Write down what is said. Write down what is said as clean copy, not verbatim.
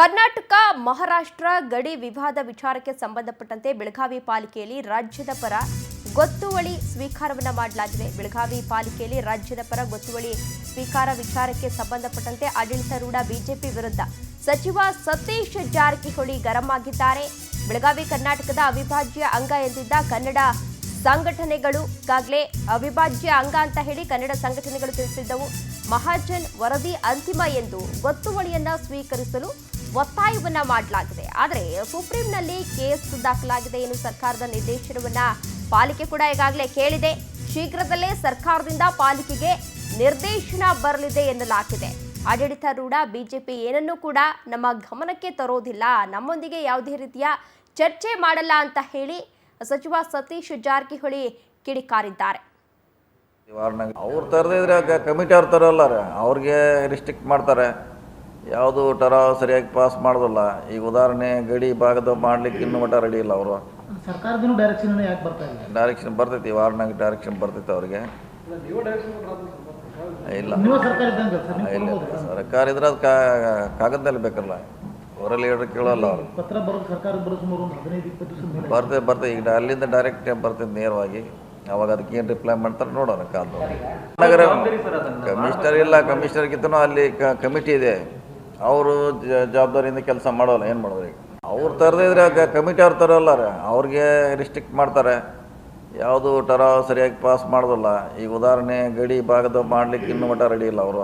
ಕರ್ನಾಟಕ ಮಹಾರಾಷ್ಟ್ರ ಗಡಿ ವಿವಾದ ವಿಚಾರಕ್ಕೆ ಸಂಬಂಧಪಟ್ಟಂತೆ ಬೆಳಗಾವಿ ಪಾಲಿಕೆಯಲ್ಲಿ ರಾಜ್ಯದ ಪರ ಗೊತ್ತುವಳಿ ಸ್ವೀಕಾರವನ್ನ ಮಾಡಲಾಗಿದೆ. ಬೆಳಗಾವಿ ಪಾಲಿಕೆಯಲ್ಲಿ ರಾಜ್ಯದ ಪರ ಗೊತ್ತುವಳಿ ಸ್ವೀಕಾರ ವಿಚಾರಕ್ಕೆ ಸಂಬಂಧಪಟ್ಟಂತೆ ಆಡಳಿತಾರೂಢ ಬಿಜೆಪಿ ವಿರುದ್ಧ ಸಚಿವ ಸತೀಶ್ ಜಾರಕಿಹೊಳಿ ಗರಂ ಆಗಿದ್ದಾರೆ. ಬೆಳಗಾವಿ ಕರ್ನಾಟಕದ ಅವಿಭಾಜ್ಯ ಅಂಗ ಎಂದಿದ್ದ ಕನ್ನಡ ಸಂಘಟನೆಗಳು ಈಗಾಗಲೇ ಅವಿಭಾಜ್ಯ ಅಂಗ ಅಂತ ಹೇಳಿ ಕನ್ನಡ ಸಂಘಟನೆಗಳು ತಿಳಿಸಿದ್ದವು. ಮಹಾಜನ್ ವರದಿ ಅಂತಿಮ ಎಂದು ಗೊತ್ತುವಳಿಯನ್ನ ಸ್ವೀಕರಿಸಲು ಒತ್ತಾಯವನ್ನ ಮಾಡಲಾಗಿದೆ. ಆದರೆ ಸುಪ್ರೀಂನಲ್ಲಿ ಕೇಸ್ ದಾಖಲಾಗಿದೆ ಎಂದು ಸರ್ಕಾರದ ನಿರ್ದೇಶನವನ್ನ ಪಾಲಿಕೆ ಕೂಡ ಈಗಾಗಲೇ ಕೇಳಿದೆ. ಶೀಘ್ರದಲ್ಲೇ ಸರ್ಕಾರದಿಂದ ಪಾಲಿಕೆಗೆ ನಿರ್ದೇಶನ ಬರಲಿದೆ ಎನ್ನಲಾಗಿದೆ. ಆಡಳಿತಾರೂಢ ಬಿಜೆಪಿ ಏನನ್ನೂ ಕೂಡ ನಮ್ಮ ಗಮನಕ್ಕೆ ತರೋದಿಲ್ಲ, ನಮ್ಮೊಂದಿಗೆ ಯಾವುದೇ ರೀತಿಯ ಚರ್ಚೆ ಮಾಡಲ್ಲ ಅಂತ ಹೇಳಿ ಸಚಿವ ಸತೀಶ್ ಜಾರಕಿಹೊಳಿ ಕಿಡಿಕಾರಿದ್ದಾರೆ. ಅವ್ರು ತರದಿದ್ರೆ ಕಮಿಟಿ ಅವ್ರು ತರೋಲ್ಲ, ಅವ್ರಿಗೆ ರಿಸ್ಟ್ರಿಕ್ಟ್ ಮಾಡ್ತಾರೆ. ಯಾವುದು ಟರಾವ್ ಸರಿಯಾಗಿ ಪಾಸ್ ಮಾಡೋದಿಲ್ಲ. ಈಗ ಉದಾಹರಣೆ ಗಡಿ ಭಾಗದ ಮಾಡ್ಲಿಕ್ಕೆ ಇನ್ನೂ ಮಟ್ಟ ರೆಡಿ ಇಲ್ಲ. ಅವರು ಸರ್ಕಾರದಿಂದ ಡೈರೆಕ್ಷನ್ ಯಾಕೆ ಬರ್ತಾ ಇಲ್ಲ? ಡೈರೆಕ್ಷನ್ ಬರ್ತೈತಿ, ವಾರ್ನಾಗ ಡೈರೆಕ್ಷನ್ ಬರ್ತೈತೆ ಅವ್ರಿಗೆ. ಇಲ್ಲ ಇಲ್ಲ, ಸರ್ಕಾರ ಇದ್ರೆ ಅದು ಕಾಗದದಲ್ಲಿ ಬೇಕಲ್ಲ, ಅವರಲ್ಲಿ ಹೇಳಿದ್ರೆ ಕೇಳಲ್ಲ ಅವರು. ಪತ್ರ ಬರೋದು ಸರ್ಕಾರ ಬರೋದು 15-20 ಬರ್ತದೆ. ಈಗ ಅಲ್ಲಿಂದ ಡೈರೆಕ್ಟ್ ಬರ್ತೈತೆ ನೇರವಾಗಿ. ಅವಾಗ ಅದಕ್ಕೆ ಏನು ರಿಪ್ಲೈ ಮಾಡ್ತಾರೆ ನೋಡೋಣ ಕಾದು. ಕಮಿಷನರ್ ಇಲ್ಲ, ಕಮಿಷನರ್ಗಿಂತನೂ ಅಲ್ಲಿ ಕಮಿಟಿ ಇದೆ. ಅವರು ಜವಾಬ್ದಾರಿಯಿಂದ ಕೆಲಸ ಮಾಡೋಲ್ಲ. ಏನು ಮಾಡೋದು? ಈಗ ಅವ್ರು ತರದಿದ್ರೆ ಕಮಿಟಿ ಅವ್ರು ತರೋಲ್ಲ, ಅವ್ರಿಗೆ ರಿಸ್ಟ್ರಿಕ್ಟ್ ಮಾಡ್ತಾರೆ. ಯಾವುದು ಟರಾವ್ ಸರಿಯಾಗಿ ಪಾಸ್ ಮಾಡೋದಿಲ್ಲ. ಈಗ ಉದಾಹರಣೆ ಗಡಿ ಭಾಗದ ಮಾಡ್ಲಿಕ್ಕೆ ಇನ್ನೂ ಮಟ್ಟ ರೆಡಿ ಇಲ್ಲ ಅವರು.